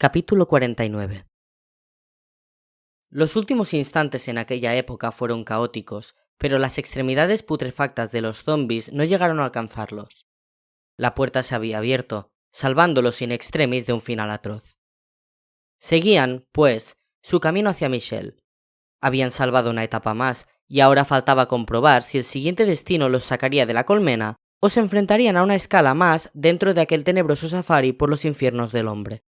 Capítulo 49. Los últimos instantes en aquella época fueron caóticos, pero las extremidades putrefactas de los zombies no llegaron a alcanzarlos. La puerta se había abierto, salvándolos in extremis de un final atroz. Seguían, pues, su camino hacia Michelle. Habían salvado una etapa más, y ahora faltaba comprobar si el siguiente destino los sacaría de la colmena o se enfrentarían a una escala más dentro de aquel tenebroso safari por los infiernos del hombre.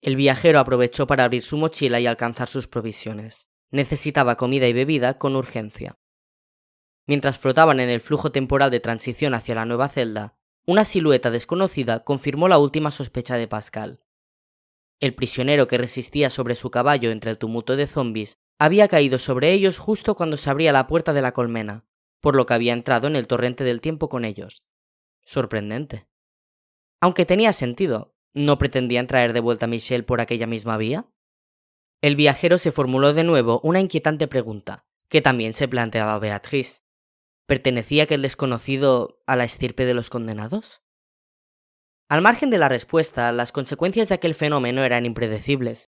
El viajero aprovechó para abrir su mochila y alcanzar sus provisiones. Necesitaba comida y bebida con urgencia. Mientras flotaban en el flujo temporal de transición hacia la nueva celda, una silueta desconocida confirmó la última sospecha de Pascal. El prisionero que resistía sobre su caballo entre el tumulto de zombies había caído sobre ellos justo cuando se abría la puerta de la colmena, por lo que había entrado en el torrente del tiempo con ellos. Sorprendente. Aunque tenía sentido. ¿No pretendían traer de vuelta a Michelle por aquella misma vía? El viajero se formuló de nuevo una inquietante pregunta, que también se planteaba Beatrice. ¿Pertenecía aquel desconocido a la estirpe de los condenados? Al margen de la respuesta, las consecuencias de aquel fenómeno eran impredecibles.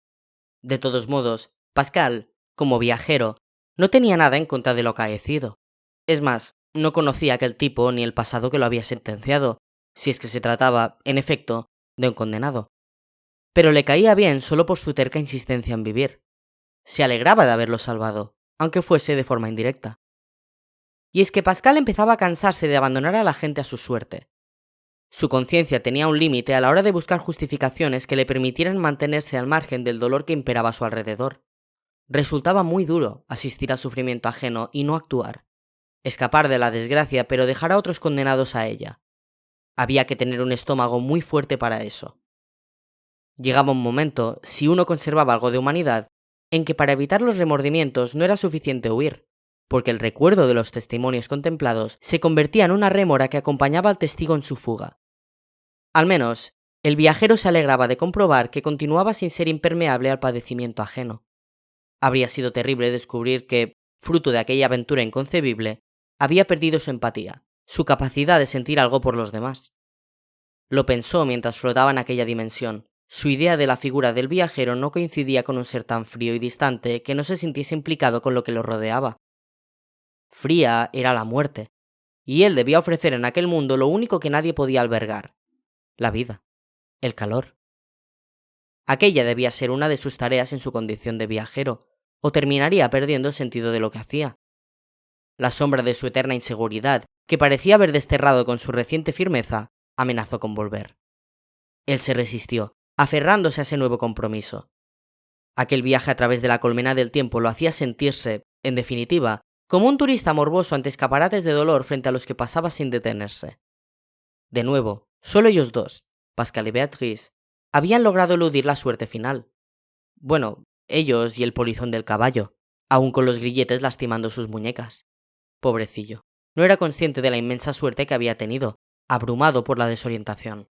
De todos modos, Pascal, como viajero, no tenía nada en contra de lo acaecido. Es más, no conocía a aquel tipo ni el pasado que lo había sentenciado, si es que se trataba, en efecto, de un condenado. Pero le caía bien solo por su terca insistencia en vivir. Se alegraba de haberlo salvado, aunque fuese de forma indirecta. Y es que Pascal empezaba a cansarse de abandonar a la gente a su suerte. Su conciencia tenía un límite a la hora de buscar justificaciones que le permitieran mantenerse al margen del dolor que imperaba a su alrededor. Resultaba muy duro asistir al sufrimiento ajeno y no actuar. Escapar de la desgracia pero dejar a otros condenados a ella. Había que tener un estómago muy fuerte para eso. Llegaba un momento, si uno conservaba algo de humanidad, en que para evitar los remordimientos no era suficiente huir, porque el recuerdo de los testimonios contemplados se convertía en una rémora que acompañaba al testigo en su fuga. Al menos, el viajero se alegraba de comprobar que continuaba sin ser impermeable al padecimiento ajeno. Habría sido terrible descubrir que, fruto de aquella aventura inconcebible, había perdido su empatía, su capacidad de sentir algo por los demás. Lo pensó mientras flotaba en aquella dimensión. Su idea de la figura del viajero no coincidía con un ser tan frío y distante que no se sintiese implicado con lo que lo rodeaba. Fría era la muerte, y él debía ofrecer en aquel mundo lo único que nadie podía albergar: la vida, el calor. Aquella debía ser una de sus tareas en su condición de viajero, o terminaría perdiendo el sentido de lo que hacía. La sombra de su eterna inseguridad, que parecía haber desterrado con su reciente firmeza, amenazó con volver. Él se resistió, aferrándose a ese nuevo compromiso. Aquel viaje a través de la colmena del tiempo lo hacía sentirse, en definitiva, como un turista morboso ante escaparates de dolor frente a los que pasaba sin detenerse. De nuevo, solo ellos dos, Pascal y Beatrice, habían logrado eludir la suerte final. Bueno, ellos y el polizón del caballo, aún con los grilletes lastimando sus muñecas. Pobrecillo, no era consciente de la inmensa suerte que había tenido, abrumado por la desorientación.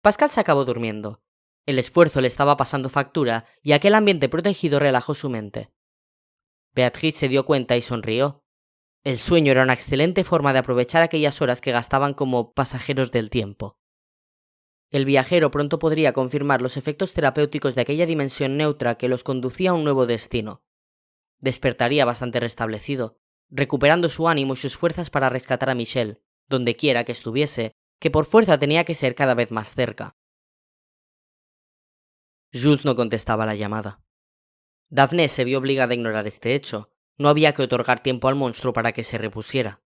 Pascal se acabó durmiendo. El esfuerzo le estaba pasando factura y aquel ambiente protegido relajó su mente. Beatrice se dio cuenta y sonrió. El sueño era una excelente forma de aprovechar aquellas horas que gastaban como pasajeros del tiempo. El viajero pronto podría confirmar los efectos terapéuticos de aquella dimensión neutra que los conducía a un nuevo destino. Despertaría bastante restablecido, recuperando su ánimo y sus fuerzas para rescatar a Michelle, donde quiera que estuviese, que por fuerza tenía que ser cada vez más cerca. Jules no contestaba la llamada. Daphne se vio obligada a ignorar este hecho. No había que otorgar tiempo al monstruo para que se repusiera.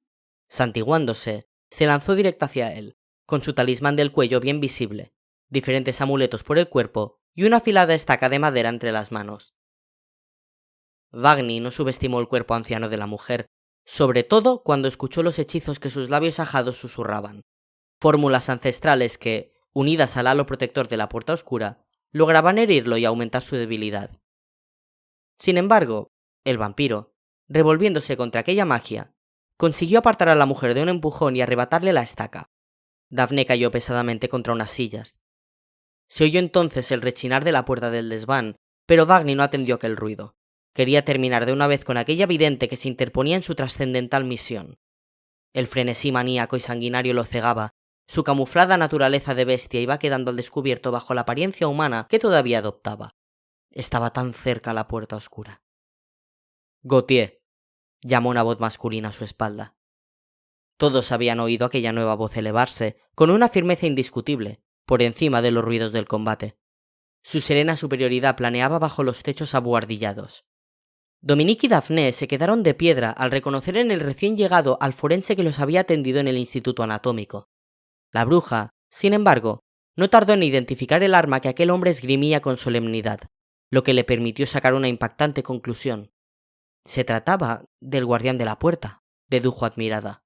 Santiguándose, se lanzó directo hacia él, con su talismán del cuello bien visible, diferentes amuletos por el cuerpo y una afilada estaca de madera entre las manos. Wagner no subestimó el cuerpo anciano de la mujer, sobre todo cuando escuchó los hechizos que sus labios ajados susurraban, fórmulas ancestrales que, unidas al halo protector de la puerta oscura, lograban herirlo y aumentar su debilidad. Sin embargo, el vampiro, revolviéndose contra aquella magia, consiguió apartar a la mujer de un empujón y arrebatarle la estaca. Daphne cayó pesadamente contra unas sillas. Se oyó entonces el rechinar de la puerta del desván, pero Wagner no atendió aquel ruido. Quería terminar de una vez con aquella vidente que se interponía en su trascendental misión. El frenesí maníaco y sanguinario lo cegaba. Su camuflada naturaleza de bestia iba quedando al descubierto bajo la apariencia humana que todavía adoptaba. Estaba tan cerca la puerta oscura. «Gautier», llamó una voz masculina a su espalda. Todos habían oído aquella nueva voz elevarse, con una firmeza indiscutible, por encima de los ruidos del combate. Su serena superioridad planeaba bajo los techos abuhardillados. Dominique y Daphné se quedaron de piedra al reconocer en el recién llegado al forense que los había atendido en el Instituto Anatómico. La bruja, sin embargo, no tardó en identificar el arma que aquel hombre esgrimía con solemnidad, lo que le permitió sacar una impactante conclusión. Se trataba del guardián de la puerta, dedujo admirada.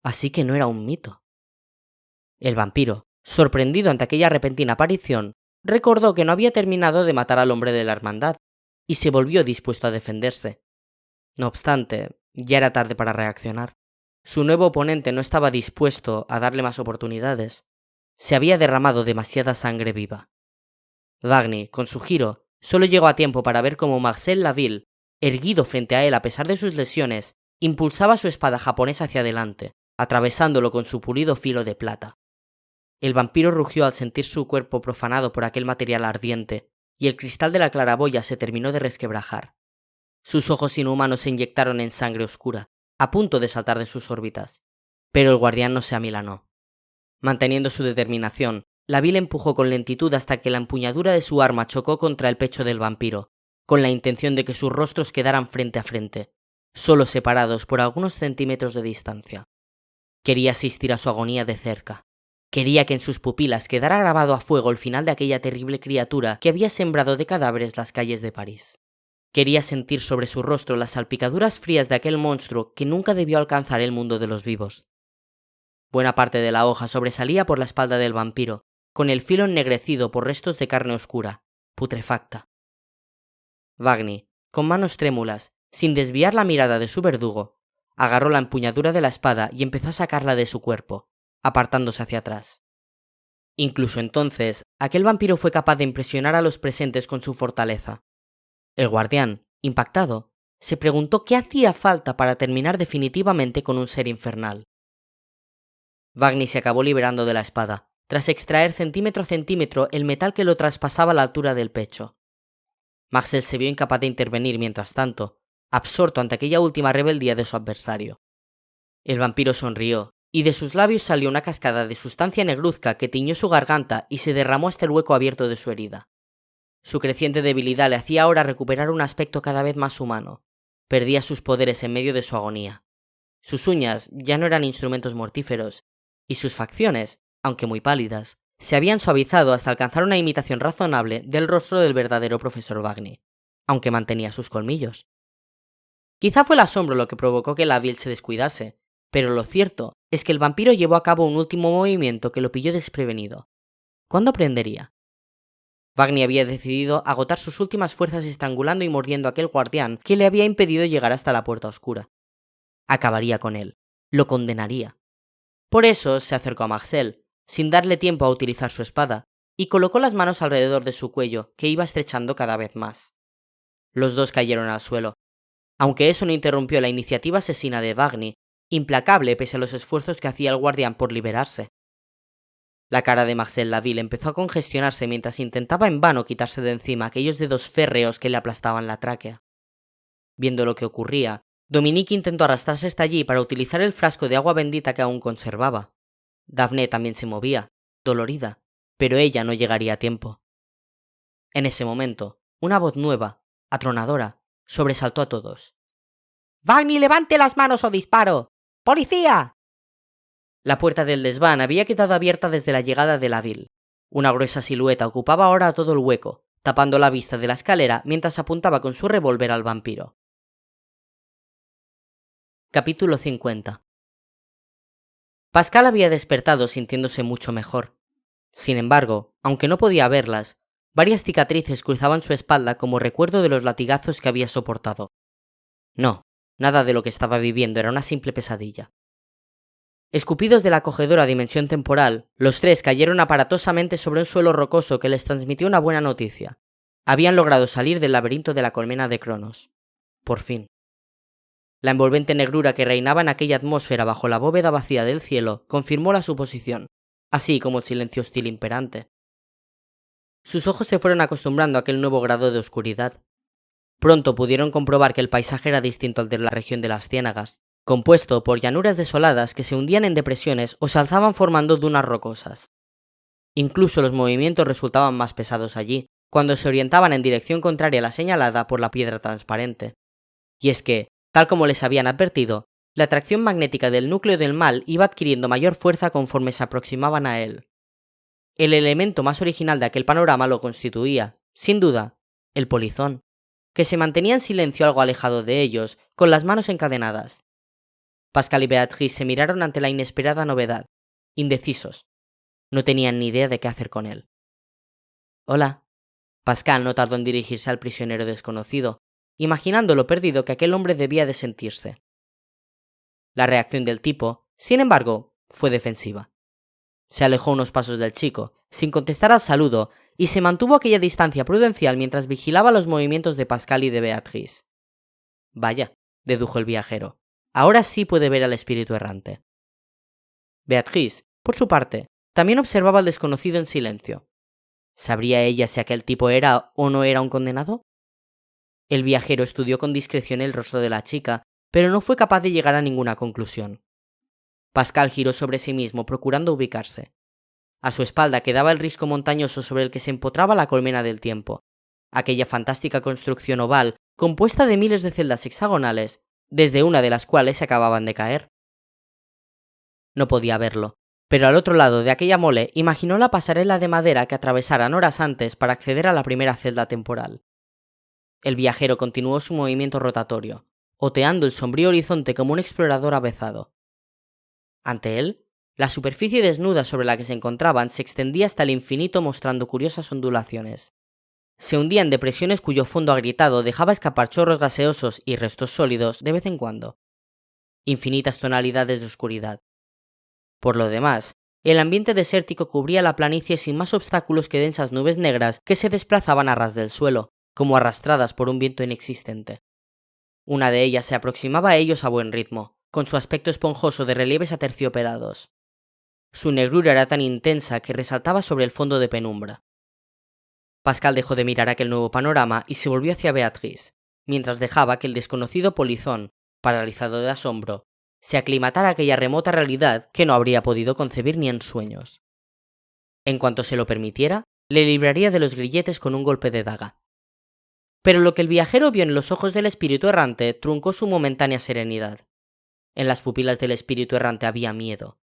Así que no era un mito. El vampiro, sorprendido ante aquella repentina aparición, recordó que no había terminado de matar al hombre de la hermandad, y se volvió dispuesto a defenderse. No obstante, ya era tarde para reaccionar. Su nuevo oponente no estaba dispuesto a darle más oportunidades. Se había derramado demasiada sangre viva. Dagny, con su giro, solo llegó a tiempo para ver cómo Marcel Laville, erguido frente a él a pesar de sus lesiones, impulsaba su espada japonesa hacia adelante, atravesándolo con su pulido filo de plata. El vampiro rugió al sentir su cuerpo profanado por aquel material ardiente, y el cristal de la claraboya se terminó de resquebrajar. Sus ojos inhumanos se inyectaron en sangre oscura, a punto de saltar de sus órbitas. Pero el guardián no se amilanó. Manteniendo su determinación, Laville empujó con lentitud hasta que la empuñadura de su arma chocó contra el pecho del vampiro, con la intención de que sus rostros quedaran frente a frente, solo separados por algunos centímetros de distancia. Quería asistir a su agonía de cerca. Quería que en sus pupilas quedara grabado a fuego el final de aquella terrible criatura que había sembrado de cadáveres las calles de París. Quería sentir sobre su rostro las salpicaduras frías de aquel monstruo que nunca debió alcanzar el mundo de los vivos. Buena parte de la hoja sobresalía por la espalda del vampiro, con el filo ennegrecido por restos de carne oscura, putrefacta. Dagny, con manos trémulas, sin desviar la mirada de su verdugo, agarró la empuñadura de la espada y empezó a sacarla de su cuerpo, apartándose hacia atrás. Incluso entonces, aquel vampiro fue capaz de impresionar a los presentes con su fortaleza. El guardián, impactado, se preguntó qué hacía falta para terminar definitivamente con un ser infernal. Dagny se acabó liberando de la espada, tras extraer centímetro a centímetro el metal que lo traspasaba a la altura del pecho. Marcel se vio incapaz de intervenir mientras tanto, absorto ante aquella última rebeldía de su adversario. El vampiro sonrió, y de sus labios salió una cascada de sustancia negruzca que tiñó su garganta y se derramó hasta el hueco abierto de su herida. Su creciente debilidad le hacía ahora recuperar un aspecto cada vez más humano. Perdía sus poderes en medio de su agonía. Sus uñas ya no eran instrumentos mortíferos, y sus facciones, aunque muy pálidas, se habían suavizado hasta alcanzar una imitación razonable del rostro del verdadero profesor Dagny, aunque mantenía sus colmillos. Quizá fue el asombro lo que provocó que Laville se descuidase, pero lo cierto es que el vampiro llevó a cabo un último movimiento que lo pilló desprevenido. ¿Cuándo aprendería? Dagny había decidido agotar sus últimas fuerzas estrangulando y mordiendo a aquel guardián que le había impedido llegar hasta la puerta oscura. Acabaría con él, lo condenaría. Por eso se acercó a Marcel, sin darle tiempo a utilizar su espada, y colocó las manos alrededor de su cuello, que iba estrechando cada vez más. Los dos cayeron al suelo, aunque eso no interrumpió la iniciativa asesina de Dagny, implacable pese a los esfuerzos que hacía el guardián por liberarse. La cara de Marcel Laville empezó a congestionarse mientras intentaba en vano quitarse de encima aquellos dedos férreos que le aplastaban la tráquea. Viendo lo que ocurría, Dominique intentó arrastrarse hasta allí para utilizar el frasco de agua bendita que aún conservaba. Daphné también se movía, dolorida, pero ella no llegaría a tiempo. En ese momento, una voz nueva, atronadora, sobresaltó a todos. «¡Dagny, levante las manos o disparo! ¡Policía!». La puerta del desván había quedado abierta desde la llegada de Laville. Una gruesa silueta ocupaba ahora todo el hueco, tapando la vista de la escalera mientras apuntaba con su revólver al vampiro. Capítulo 50. Pascal había despertado sintiéndose mucho mejor. Sin embargo, aunque no podía verlas, varias cicatrices cruzaban su espalda como recuerdo de los latigazos que había soportado. No, nada de lo que estaba viviendo era una simple pesadilla. Escupidos de la acogedora dimensión temporal, los tres cayeron aparatosamente sobre un suelo rocoso que les transmitió una buena noticia. Habían logrado salir del laberinto de la colmena de Cronos. Por fin. La envolvente negrura que reinaba en aquella atmósfera bajo la bóveda vacía del cielo confirmó la suposición. así como el silencio hostil imperante. Sus ojos se fueron acostumbrando a aquel nuevo grado de oscuridad. Pronto pudieron comprobar que el paisaje era distinto al de la región de las Ciénagas, compuesto por llanuras desoladas que se hundían en depresiones o se alzaban formando dunas rocosas. Incluso los movimientos resultaban más pesados allí, cuando se orientaban en dirección contraria a la señalada por la piedra transparente. Y es que, tal como les habían advertido, la atracción magnética del núcleo del mal iba adquiriendo mayor fuerza conforme se aproximaban a él. El elemento más original de aquel panorama lo constituía, sin duda, el polizón, que se mantenía en silencio algo alejado de ellos, con las manos encadenadas. Pascal y Beatrice se miraron ante la inesperada novedad, indecisos. No tenían ni idea de qué hacer con él. Hola. Pascal no tardó en dirigirse al prisionero desconocido, imaginando lo perdido que aquel hombre debía de sentirse. La reacción del tipo, sin embargo, fue defensiva. Se alejó unos pasos del chico, sin contestar al saludo, y se mantuvo a aquella distancia prudencial mientras vigilaba los movimientos de Pascal y de Beatrice. Vaya, dedujo el viajero, ahora sí puede ver al espíritu errante. Beatrice, por su parte, también observaba al desconocido en silencio. ¿Sabría ella si aquel tipo era o no era un condenado? El viajero estudió con discreción el rostro de la chica, pero no fue capaz de llegar a ninguna conclusión. Pascal giró sobre sí mismo procurando ubicarse. A su espalda quedaba el risco montañoso sobre el que se empotraba la colmena del tiempo, aquella fantástica construcción oval compuesta de miles de celdas hexagonales, desde una de las cuales se acababan de caer. No podía verlo, pero al otro lado de aquella mole imaginó la pasarela de madera que atravesaran horas antes para acceder a la primera celda temporal. El viajero continuó su movimiento rotatorio, oteando el sombrío horizonte como un explorador avezado. Ante él, la superficie desnuda sobre la que se encontraban se extendía hasta el infinito mostrando curiosas ondulaciones. Se hundía en depresiones cuyo fondo agrietado dejaba escapar chorros gaseosos y restos sólidos de vez en cuando. Infinitas tonalidades de oscuridad. Por lo demás, el ambiente desértico cubría la planicie sin más obstáculos que densas nubes negras que se desplazaban a ras del suelo, como arrastradas por un viento inexistente. Una de ellas se aproximaba a ellos a buen ritmo, con su aspecto esponjoso de relieves aterciopelados. Su negrura era tan intensa que resaltaba sobre el fondo de penumbra. Pascal dejó de mirar aquel nuevo panorama y se volvió hacia Beatrice, mientras dejaba que el desconocido polizón, paralizado de asombro, se aclimatara a aquella remota realidad que no habría podido concebir ni en sueños. En cuanto se lo permitiera, le libraría de los grilletes con un golpe de daga. Pero lo que el viajero vio en los ojos del espíritu errante truncó su momentánea serenidad. En las pupilas del espíritu errante había miedo.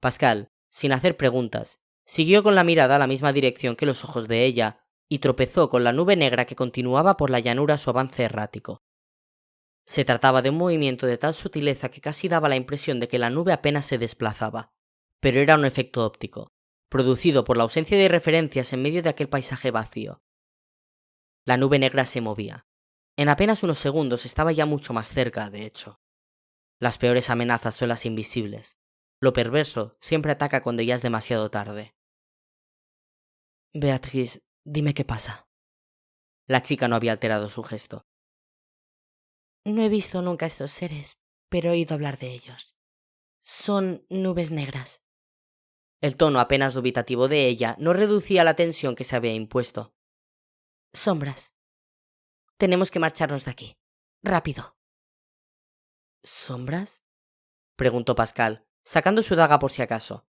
Pascal, sin hacer preguntas, siguió con la mirada a la misma dirección que los ojos de ella y tropezó con la nube negra que continuaba por la llanura su avance errático. Se trataba de un movimiento de tal sutileza que casi daba la impresión de que la nube apenas se desplazaba, pero era un efecto óptico, producido por la ausencia de referencias en medio de aquel paisaje vacío. La nube negra se movía. En apenas unos segundos estaba ya mucho más cerca, de hecho. Las peores amenazas son las invisibles. Lo perverso siempre ataca cuando ya es demasiado tarde. Beatrice, dime qué pasa. La chica no había alterado su gesto. No he visto nunca estos seres, pero he oído hablar de ellos. Son nubes negras. El tono apenas dubitativo de ella no reducía la tensión que se había impuesto. Sombras. Tenemos que marcharnos de aquí. Rápido. ¿Sombras? Preguntó Pascal, sacando su daga por si acaso.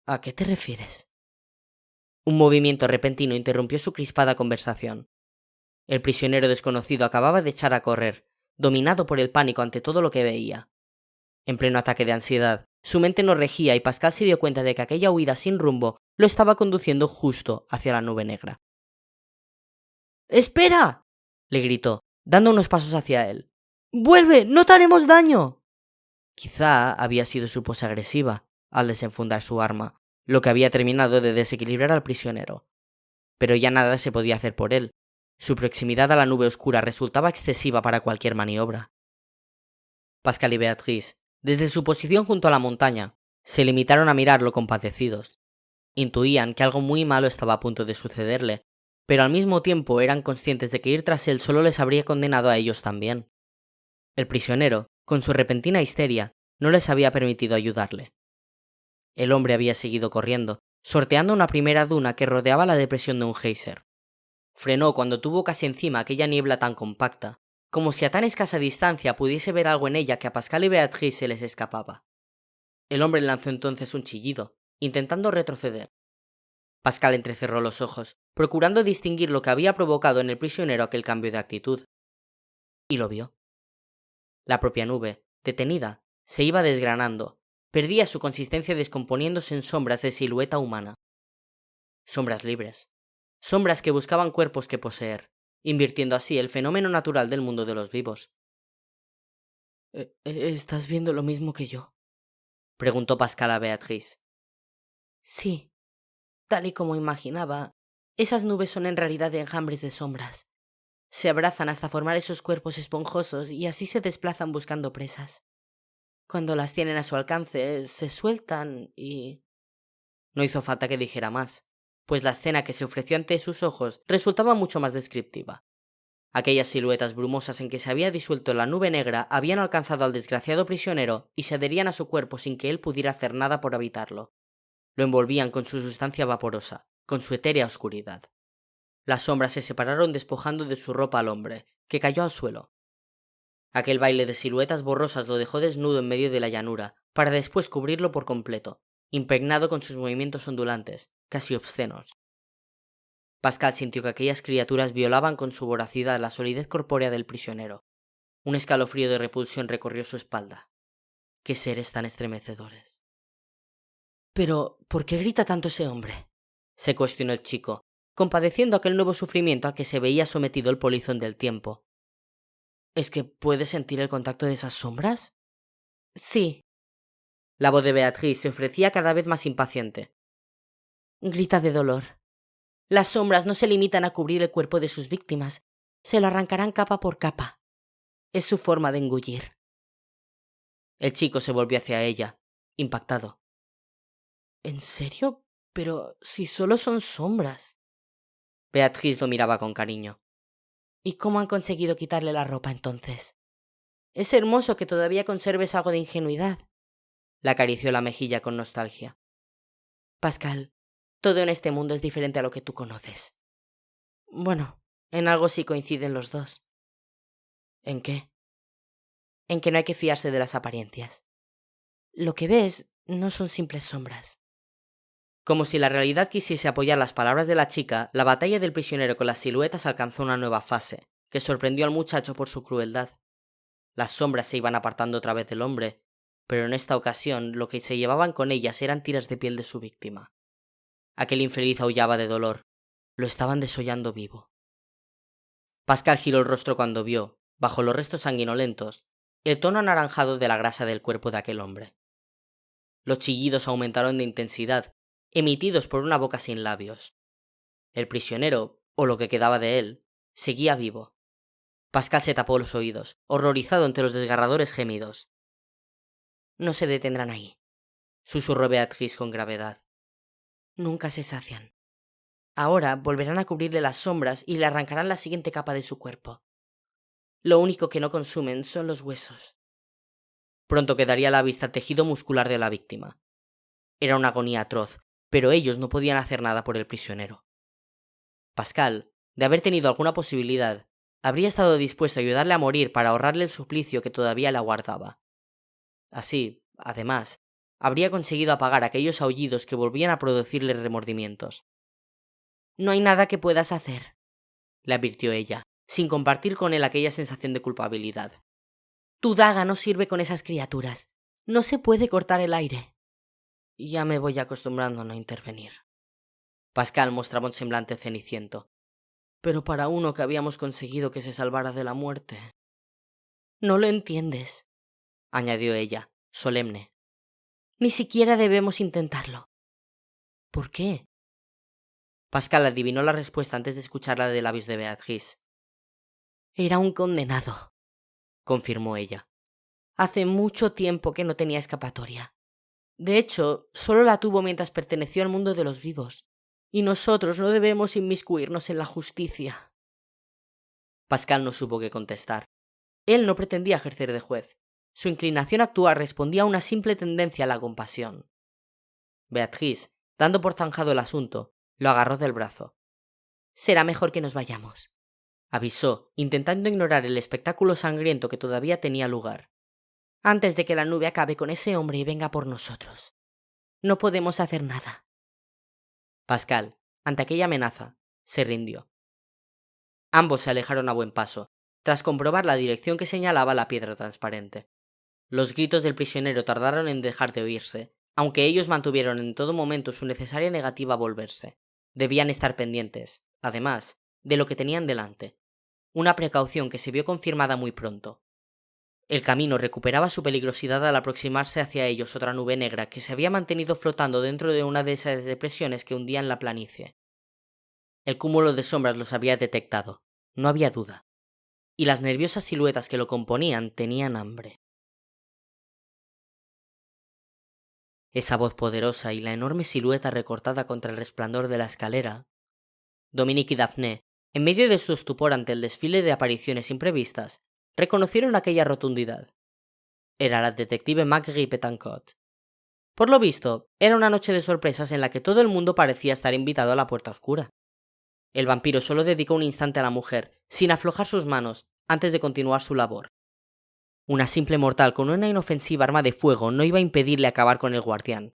¿A qué te refieres? Un movimiento repentino interrumpió su crispada conversación. El prisionero desconocido acababa de echar a correr, dominado por el pánico ante todo lo que veía. En pleno ataque de ansiedad, su mente no regía y Pascal se dio cuenta de que aquella huida sin rumbo lo estaba conduciendo justo hacia la nube negra. ¡Espera!, le gritó, dando unos pasos hacia él. ¡Vuelve! ¡No te haremos daño! Quizá había sido su pose agresiva, al desenfundar su arma, lo que había terminado de desequilibrar al prisionero. Pero ya nada se podía hacer por él. Su proximidad a la nube oscura resultaba excesiva para cualquier maniobra. Pascal y Beatrice, desde su posición junto a la montaña, se limitaron a mirarlo compadecidos. Intuían que algo muy malo estaba a punto de sucederle, pero al mismo tiempo eran conscientes de que ir tras él solo les habría condenado a ellos también. El prisionero, con su repentina histeria, no les había permitido ayudarle. El hombre había seguido corriendo, sorteando una primera duna que rodeaba la depresión de un geyser. Frenó cuando tuvo casi encima aquella niebla tan compacta, como si a tan escasa distancia pudiese ver algo en ella que a Pascal y Beatrice se les escapaba. El hombre lanzó entonces un chillido, intentando retroceder. Pascal entrecerró los ojos, procurando distinguir lo que había provocado en el prisionero aquel cambio de actitud. Y lo vio. La propia nube, detenida, se iba desgranando, perdía su consistencia descomponiéndose en sombras de silueta humana. Sombras libres. Sombras que buscaban cuerpos que poseer, invirtiendo así el fenómeno natural del mundo de los vivos. ¿Estás viendo lo mismo que yo?, preguntó Pascal a Beatrice. Sí, tal y como imaginaba, esas nubes son en realidad enjambres de sombras. Se abrazan hasta formar esos cuerpos esponjosos y así se desplazan buscando presas. Cuando las tienen a su alcance, se sueltan y... No hizo falta que dijera más, pues la escena que se ofreció ante sus ojos resultaba mucho más descriptiva. Aquellas siluetas brumosas en que se había disuelto la nube negra habían alcanzado al desgraciado prisionero y se adherían a su cuerpo sin que él pudiera hacer nada por evitarlo. Lo envolvían con su sustancia vaporosa, con su etérea oscuridad. Las sombras se separaron despojando de su ropa al hombre, que cayó al suelo. Aquel baile de siluetas borrosas lo dejó desnudo en medio de la llanura, para después cubrirlo por completo, impregnado con sus movimientos ondulantes, casi obscenos. Pascal sintió que aquellas criaturas violaban con su voracidad la solidez corpórea del prisionero. Un escalofrío de repulsión recorrió su espalda. ¡Qué seres tan estremecedores! Pero, ¿por qué grita tanto ese hombre?, se cuestionó el chico, compadeciendo aquel nuevo sufrimiento al que se veía sometido el polizón del tiempo. ¿Es que puede sentir el contacto de esas sombras? Sí. La voz de Beatrice se ofrecía cada vez más impaciente. Grita de dolor. Las sombras no se limitan a cubrir el cuerpo de sus víctimas, se lo arrancarán capa por capa. Es su forma de engullir. El chico se volvió hacia ella, impactado. ¿En serio? Pero si solo son sombras. Beatrice lo miraba con cariño. ¿Y cómo han conseguido quitarle la ropa entonces? Es hermoso que todavía conserves algo de ingenuidad. Le acarició la mejilla con nostalgia. Pascal, todo en este mundo es diferente a lo que tú conoces. Bueno, en algo sí coinciden los dos. ¿En qué? En que no hay que fiarse de las apariencias. Lo que ves no son simples sombras. Como si la realidad quisiese apoyar las palabras de la chica, la batalla del prisionero con las siluetas alcanzó una nueva fase, que sorprendió al muchacho por su crueldad. Las sombras se iban apartando otra vez del hombre, pero en esta ocasión lo que se llevaban con ellas eran tiras de piel de su víctima. Aquel infeliz aullaba de dolor. Lo estaban desollando vivo. Pascal giró el rostro cuando vio, bajo los restos sanguinolentos, el tono anaranjado de la grasa del cuerpo de aquel hombre. Los chillidos aumentaron de intensidad, emitidos por una boca sin labios. El prisionero, o lo que quedaba de él, seguía vivo. Pascal se tapó los oídos, horrorizado ante los desgarradores gemidos. No se detendrán ahí, susurró Beatrice con gravedad. Nunca se sacian. Ahora volverán a cubrirle las sombras y le arrancarán la siguiente capa de su cuerpo. Lo único que no consumen son los huesos. Pronto quedaría a la vista el tejido muscular de la víctima. Era una agonía atroz, pero ellos no podían hacer nada por el prisionero. Pascal, de haber tenido alguna posibilidad, habría estado dispuesto a ayudarle a morir para ahorrarle el suplicio que todavía le aguardaba. Así, además, habría conseguido apagar aquellos aullidos que volvían a producirle remordimientos. No hay nada que puedas hacer, le advirtió ella, sin compartir con él aquella sensación de culpabilidad. Tu daga no sirve con esas criaturas. No se puede cortar el aire. Ya me voy acostumbrando a no intervenir. Pascal mostraba un semblante ceniciento. Pero para uno que habíamos conseguido que se salvara de la muerte. No lo entiendes, añadió ella, solemne. Ni siquiera debemos intentarlo. ¿Por qué? Pascal adivinó la respuesta antes de escucharla de labios de Beatrice. Era un condenado, confirmó ella. Hace mucho tiempo que no tenía escapatoria. De hecho, solo la tuvo mientras perteneció al mundo de los vivos. Y nosotros no debemos inmiscuirnos en la justicia. Pascal no supo qué contestar. Él no pretendía ejercer de juez. Su inclinación a actuar respondía a una simple tendencia a la compasión. Beatrice, dando por zanjado el asunto, lo agarró del brazo. «Será mejor que nos vayamos», avisó, intentando ignorar el espectáculo sangriento que todavía tenía lugar. «Antes de que la nube acabe con ese hombre y venga por nosotros. No podemos hacer nada». Pascal, ante aquella amenaza, se rindió. Ambos se alejaron a buen paso, tras comprobar la dirección que señalaba la piedra transparente. Los gritos del prisionero tardaron en dejar de oírse, aunque ellos mantuvieron en todo momento su necesaria negativa a volverse. Debían estar pendientes, además, de lo que tenían delante. Una precaución que se vio confirmada muy pronto. El camino recuperaba su peligrosidad al aproximarse hacia ellos otra nube negra que se había mantenido flotando dentro de una de esas depresiones que hundían la planicie. El cúmulo de sombras los había detectado, no había duda, y las nerviosas siluetas que lo componían tenían hambre. Esa voz poderosa y la enorme silueta recortada contra el resplandor de la escalera. Dominique y Daphné, en medio de su estupor ante el desfile de apariciones imprevistas, reconocieron aquella rotundidad. Era la detective Marguerite Betancourt. Por lo visto, era una noche de sorpresas en la que todo el mundo parecía estar invitado a la puerta oscura. El vampiro solo dedicó un instante a la mujer, sin aflojar sus manos, antes de continuar su labor. Una simple mortal con una inofensiva arma de fuego no iba a impedirle acabar con el guardián.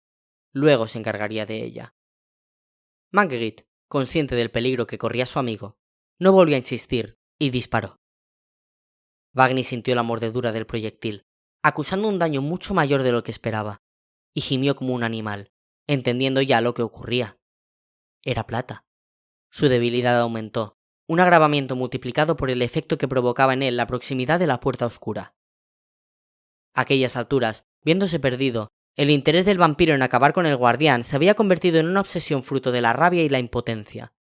Luego se encargaría de ella. Marguerite, consciente del peligro que corría su amigo, no volvió a insistir y disparó. Wagner sintió la mordedura del proyectil, acusando un daño mucho mayor de lo que esperaba, y gimió como un animal, entendiendo ya lo que ocurría. Era plata. Su debilidad aumentó, un agravamiento multiplicado por el efecto que provocaba en él la proximidad de la puerta oscura. A aquellas alturas, viéndose perdido, el interés del vampiro en acabar con el guardián se había convertido en una obsesión fruto de la rabia y la impotencia.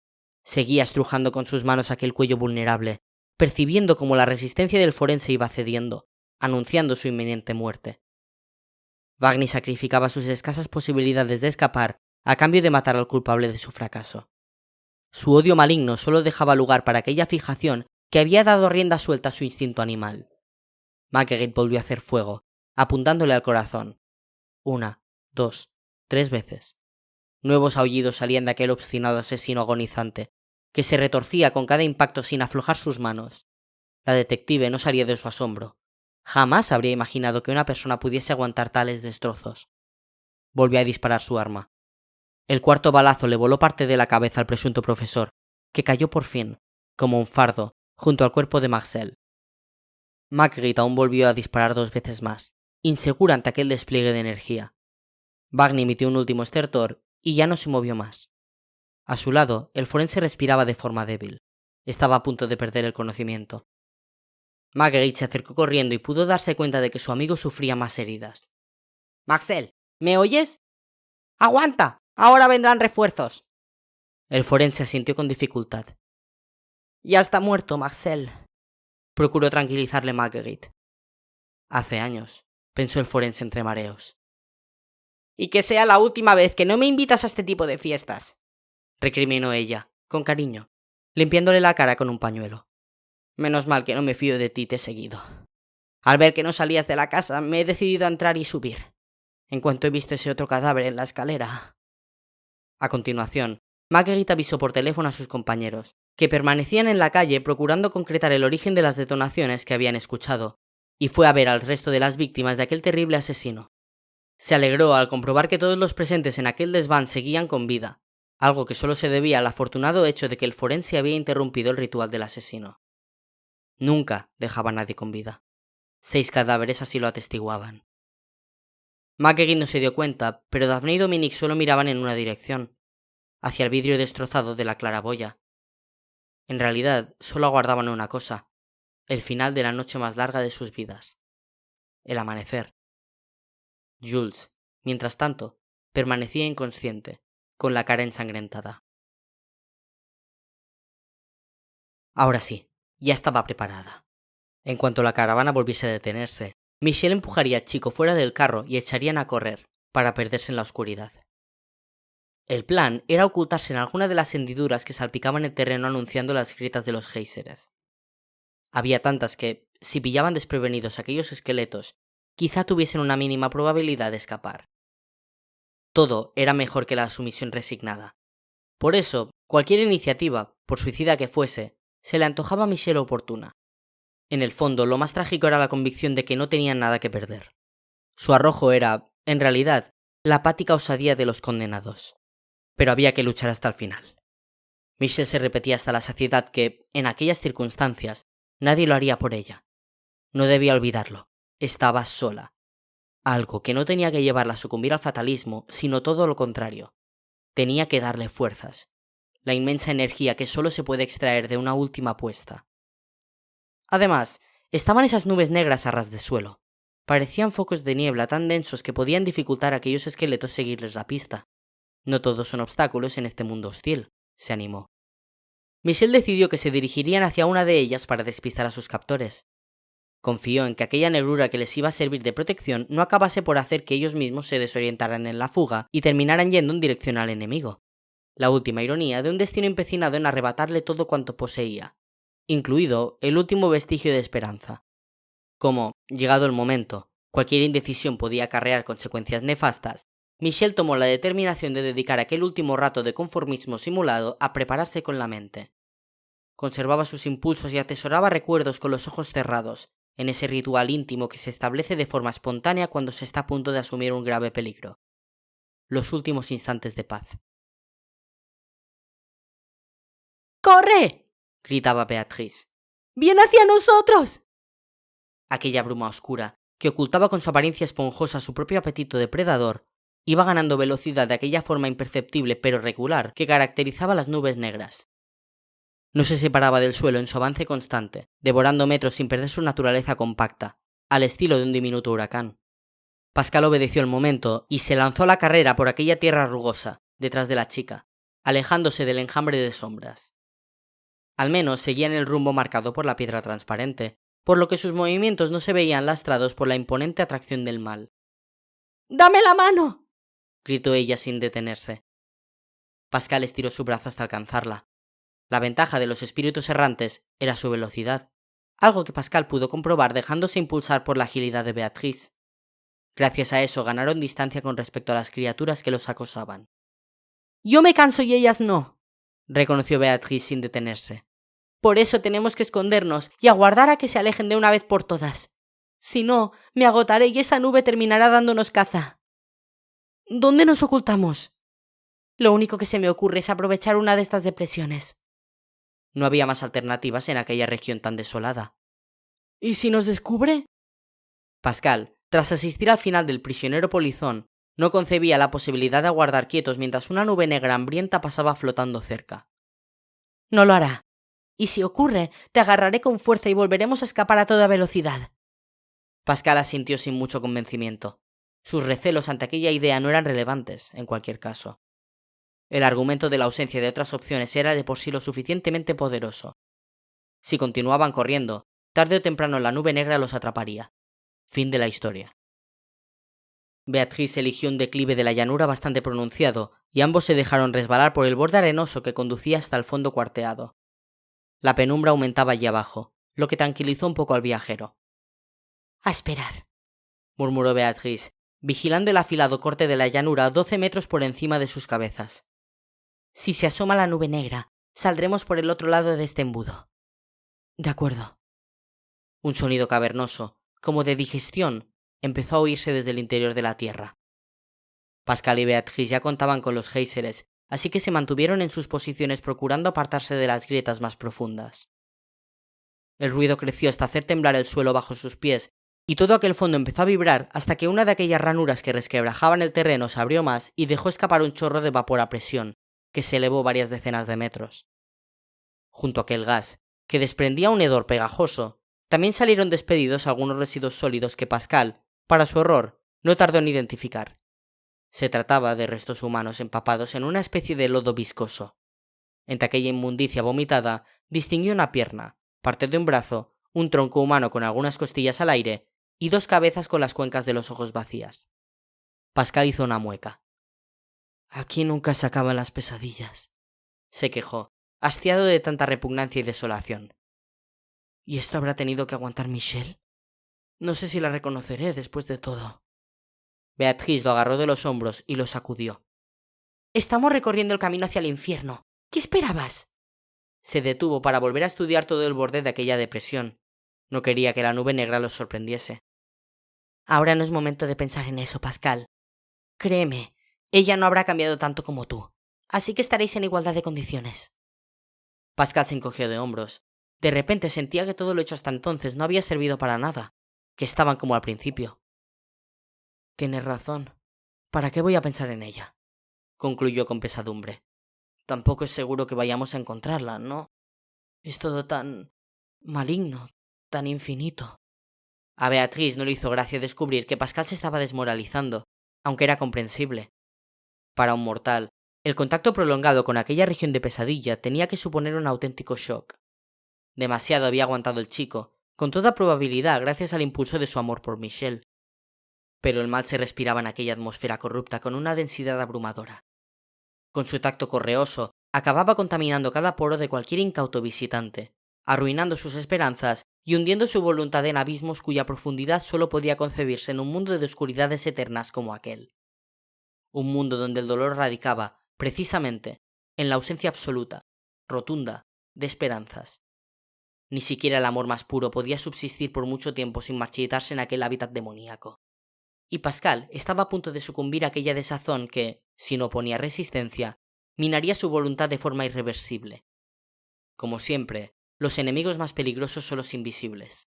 Seguía estrujando con sus manos aquel cuello vulnerable, percibiendo cómo la resistencia del forense iba cediendo, anunciando su inminente muerte. Wagner sacrificaba sus escasas posibilidades de escapar a cambio de matar al culpable de su fracaso. Su odio maligno solo dejaba lugar para aquella fijación que había dado rienda suelta a su instinto animal. Marguerite volvió a hacer fuego, apuntándole al corazón. 1, 2, 3 veces. Nuevos aullidos salían de aquel obstinado asesino agonizante, que se retorcía con cada impacto sin aflojar sus manos. La detective no salía de su asombro. Jamás habría imaginado que una persona pudiese aguantar tales destrozos. Volvió a disparar su arma. El cuarto balazo le voló parte de la cabeza al presunto profesor, que cayó por fin, como un fardo, junto al cuerpo de Marcel. Marguerite aún volvió a disparar 2 veces más, insegura ante aquel despliegue de energía. Wagner emitió un último estertor y ya no se movió más. A su lado, el forense respiraba de forma débil. Estaba a punto de perder el conocimiento. Marguerite se acercó corriendo y pudo darse cuenta de que su amigo sufría más heridas. «Marcel, ¿me oyes? ¡Aguanta! ¡Ahora vendrán refuerzos!». El forense asintió con dificultad. «Ya está muerto, Marcel», procuró tranquilizarle Marguerite. «Hace años», pensó el forense entre mareos. «Y que sea la última vez, que no me invitas a este tipo de fiestas», recriminó ella, con cariño, limpiándole la cara con un pañuelo. «Menos mal que no me fío de ti, te he seguido. Al ver que no salías de la casa, me he decidido a entrar y subir. En cuanto he visto ese otro cadáver en la escalera». A continuación, Marguerite avisó por teléfono a sus compañeros, que permanecían en la calle procurando concretar el origen de las detonaciones que habían escuchado, y fue a ver al resto de las víctimas de aquel terrible asesino. Se alegró al comprobar que todos los presentes en aquel desván seguían con vida, algo que solo se debía al afortunado hecho de que el forense había interrumpido el ritual del asesino. Nunca dejaba a nadie con vida. 6 cadáveres así lo atestiguaban. Marguerite no se dio cuenta, pero Daphné y Dominique solo miraban en una dirección, hacia el vidrio destrozado de la claraboya. En realidad, solo aguardaban una cosa: el final de la noche más larga de sus vidas. El amanecer. Jules, mientras tanto, permanecía inconsciente, con la cara ensangrentada. Ahora sí, ya estaba preparada. En cuanto la caravana volviese a detenerse, Michel empujaría al chico fuera del carro y echarían a correr, para perderse en la oscuridad. El plan era ocultarse en alguna de las hendiduras que salpicaban el terreno anunciando las grietas de los géiseres. Había tantas que, si pillaban desprevenidos aquellos esqueletos, quizá tuviesen una mínima probabilidad de escapar. Todo era mejor que la sumisión resignada. Por eso, cualquier iniciativa, por suicida que fuese, se le antojaba a Michel oportuna. En el fondo, lo más trágico era la convicción de que no tenían nada que perder. Su arrojo era, en realidad, la apática osadía de los condenados. Pero había que luchar hasta el final. Michel se repetía hasta la saciedad que, en aquellas circunstancias, nadie lo haría por ella. No debía olvidarlo. Estaba sola. Algo que no tenía que llevarla a sucumbir al fatalismo, sino todo lo contrario. Tenía que darle fuerzas. La inmensa energía que solo se puede extraer de una última apuesta. Además, estaban esas nubes negras a ras de suelo. Parecían focos de niebla tan densos que podían dificultar a aquellos esqueletos seguirles la pista. No todos son obstáculos en este mundo hostil, se animó. Michel decidió que se dirigirían hacia una de ellas para despistar a sus captores. Confió en que aquella negrura que les iba a servir de protección no acabase por hacer que ellos mismos se desorientaran en la fuga y terminaran yendo en dirección al enemigo. La última ironía de un destino empecinado en arrebatarle todo cuanto poseía, incluido el último vestigio de esperanza. Como, llegado el momento, cualquier indecisión podía acarrear consecuencias nefastas, Michel tomó la determinación de dedicar aquel último rato de conformismo simulado a prepararse con la mente. Conservaba sus impulsos y atesoraba recuerdos con los ojos cerrados, en ese ritual íntimo que se establece de forma espontánea cuando se está a punto de asumir un grave peligro. Los últimos instantes de paz. ¡Corre!, gritaba Beatrice. ¡Viene hacia nosotros! Aquella bruma oscura, que ocultaba con su apariencia esponjosa su propio apetito depredador, iba ganando velocidad de aquella forma imperceptible pero regular que caracterizaba las nubes negras. No se separaba del suelo en su avance constante, devorando metros sin perder su naturaleza compacta, al estilo de un diminuto huracán. Pascal obedeció el momento y se lanzó a la carrera por aquella tierra rugosa, detrás de la chica, alejándose del enjambre de sombras. Al menos seguían el rumbo marcado por la piedra transparente, por lo que sus movimientos no se veían lastrados por la imponente atracción del mal. ¡Dame la mano!, gritó ella sin detenerse. Pascal estiró su brazo hasta alcanzarla. La ventaja de los espíritus errantes era su velocidad, algo que Pascal pudo comprobar dejándose impulsar por la agilidad de Beatrice. Gracias a eso ganaron distancia con respecto a las criaturas que los acosaban. «Yo me canso y ellas no», reconoció Beatrice sin detenerse. «Por eso tenemos que escondernos y aguardar a que se alejen de una vez por todas. Si no, me agotaré y esa nube terminará dándonos caza». «¿Dónde nos ocultamos?». «Lo único que se me ocurre es aprovechar una de estas depresiones». No había más alternativas en aquella región tan desolada. ¿Y si nos descubre? Pascal, tras asistir al final del prisionero polizón, no concebía la posibilidad de aguardar quietos mientras una nube negra hambrienta pasaba flotando cerca. No lo hará. Y si ocurre, te agarraré con fuerza y volveremos a escapar a toda velocidad. Pascal asintió sin mucho convencimiento. Sus recelos ante aquella idea no eran relevantes, en cualquier caso. El argumento de la ausencia de otras opciones era de por sí lo suficientemente poderoso. Si continuaban corriendo, tarde o temprano la nube negra los atraparía. Fin de la historia. Beatrice eligió un declive de la llanura bastante pronunciado, y ambos se dejaron resbalar por el borde arenoso que conducía hasta el fondo cuarteado. La penumbra aumentaba allí abajo, lo que tranquilizó un poco al viajero. «A esperar», murmuró Beatrice, vigilando el afilado corte de la llanura a 12 metros por encima de sus cabezas. «Si se asoma la nube negra, saldremos por el otro lado de este embudo». «De acuerdo». Un sonido cavernoso, como de digestión, empezó a oírse desde el interior de la tierra. Pascal y Beatrice ya contaban con los géiseres, así que se mantuvieron en sus posiciones procurando apartarse de las grietas más profundas. El ruido creció hasta hacer temblar el suelo bajo sus pies, y todo aquel fondo empezó a vibrar hasta que una de aquellas ranuras que resquebrajaban el terreno se abrió más y dejó escapar un chorro de vapor a presión, que se elevó varias decenas de metros. Junto a aquel gas, que desprendía un hedor pegajoso, también salieron despedidos algunos residuos sólidos que Pascal, para su horror, no tardó en identificar. Se trataba de restos humanos empapados en una especie de lodo viscoso. Entre aquella inmundicia vomitada, distinguió una pierna, parte de un brazo, un tronco humano con algunas costillas al aire y dos cabezas con las cuencas de los ojos vacías. Pascal hizo una mueca. «Aquí nunca se acaban las pesadillas», se quejó, hastiado de tanta repugnancia y desolación. ¿Y esto habrá tenido que aguantar Michel? No sé si la reconoceré después de todo. Beatriz lo agarró de los hombros y lo sacudió. Estamos recorriendo el camino hacia el infierno. ¿Qué esperabas? Se detuvo para volver a estudiar todo el borde de aquella depresión. No quería que la nube negra los sorprendiese. Ahora no es momento de pensar en eso, Pascal. Créeme, ella no habrá cambiado tanto como tú, así que estaréis en igualdad de condiciones. Pascal se encogió de hombros. De repente sentía que todo lo hecho hasta entonces no había servido para nada, que estaban como al principio. Tienes razón. ¿Para qué voy a pensar en ella? Concluyó con pesadumbre. Tampoco es seguro que vayamos a encontrarla, ¿no? Es todo tan maligno, tan infinito. A Beatriz no le hizo gracia descubrir que Pascal se estaba desmoralizando, aunque era comprensible. Para un mortal, el contacto prolongado con aquella región de pesadilla tenía que suponer un auténtico shock. Demasiado había aguantado el chico, con toda probabilidad gracias al impulso de su amor por Michelle. Pero el mal se respiraba en aquella atmósfera corrupta con una densidad abrumadora. Con su tacto correoso, acababa contaminando cada poro de cualquier incauto visitante, arruinando sus esperanzas y hundiendo su voluntad en abismos cuya profundidad solo podía concebirse en un mundo de oscuridades eternas como aquel. Un mundo donde el dolor radicaba, precisamente, en la ausencia absoluta, rotunda, de esperanzas. Ni siquiera el amor más puro podía subsistir por mucho tiempo sin marchitarse en aquel hábitat demoníaco. Y Pascal estaba a punto de sucumbir a aquella desazón que, si no oponía resistencia, minaría su voluntad de forma irreversible. Como siempre, los enemigos más peligrosos son los invisibles.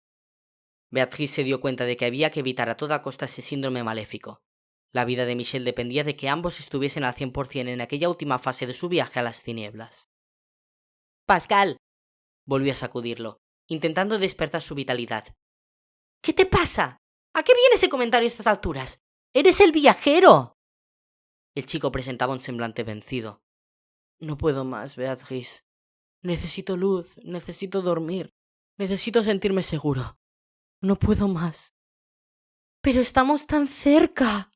Beatriz se dio cuenta de que había que evitar a toda costa ese síndrome maléfico. La vida de Michelle dependía de que ambos estuviesen al 100% en aquella última fase de su viaje a las tinieblas. ¡Pascal! Volvió a sacudirlo, intentando despertar su vitalidad. ¿Qué te pasa? ¿A qué viene ese comentario a estas alturas? ¡Eres el viajero! El chico presentaba un semblante vencido. No puedo más, Beatriz. Necesito luz, necesito dormir, necesito sentirme seguro. No puedo más. Pero estamos tan cerca.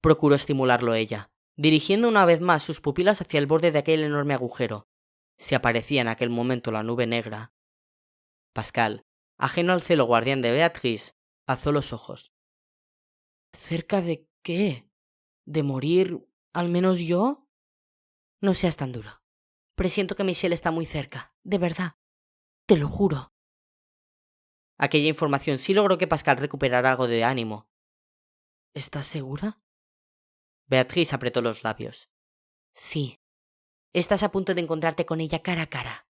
Procuró estimularlo ella, dirigiendo una vez más sus pupilas hacia el borde de aquel enorme agujero. Si aparecía en aquel momento la nube negra. Pascal, ajeno al celo guardián de Beatriz, alzó los ojos. ¿Cerca de qué? ¿De morir, al menos yo? No seas tan duro. Presiento que Michelle está muy cerca, de verdad. Te lo juro. Aquella información sí logró que Pascal recuperara algo de ánimo. ¿Estás segura? Beatriz apretó los labios. Sí. Estás a punto de encontrarte con ella cara a cara.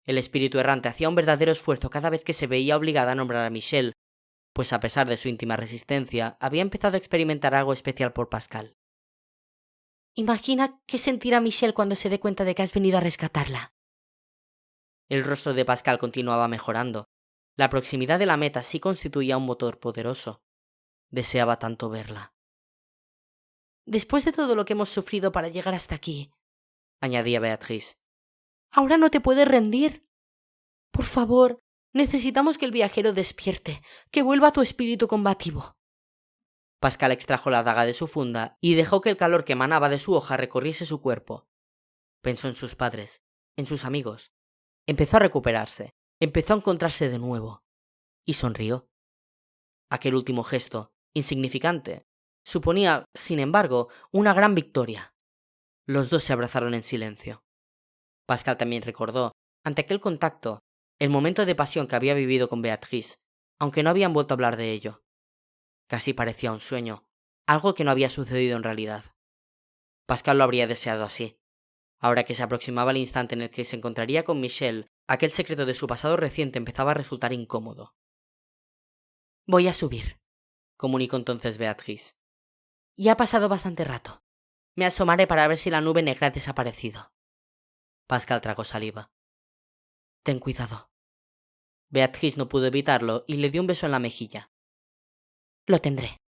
El espíritu errante hacía un verdadero esfuerzo cada vez que se veía obligada a nombrar a Michelle, pues a pesar de su íntima resistencia, había empezado a experimentar algo especial por Pascal. Imagina qué sentirá Michelle cuando se dé cuenta de que has venido a rescatarla. El rostro de Pascal continuaba mejorando. La proximidad de la meta sí constituía un motor poderoso. Deseaba tanto verla. Después de todo lo que hemos sufrido para llegar hasta aquí, añadía Beatriz, ahora no te puedes rendir. Por favor, necesitamos que el viajero despierte, que vuelva tu espíritu combativo. Pascal extrajo la daga de su funda y dejó que el calor que emanaba de su hoja recorriese su cuerpo. Pensó en sus padres, en sus amigos. Empezó a recuperarse, empezó a encontrarse de nuevo. Y sonrió. Aquel último gesto, insignificante, suponía, sin embargo, una gran victoria. Los dos se abrazaron en silencio. Pascal también recordó, ante aquel contacto, el momento de pasión que había vivido con Beatriz, aunque no habían vuelto a hablar de ello. Casi parecía un sueño, algo que no había sucedido en realidad. Pascal lo habría deseado así. Ahora que se aproximaba el instante en el que se encontraría con Michelle, aquel secreto de su pasado reciente empezaba a resultar incómodo. Voy a subir, comunicó entonces Beatriz. Ya ha pasado bastante rato. Me asomaré para ver si la nube negra ha desaparecido. Pascal tragó saliva. Ten cuidado. Beatriz no pudo evitarlo y le dio un beso en la mejilla. Lo tendré.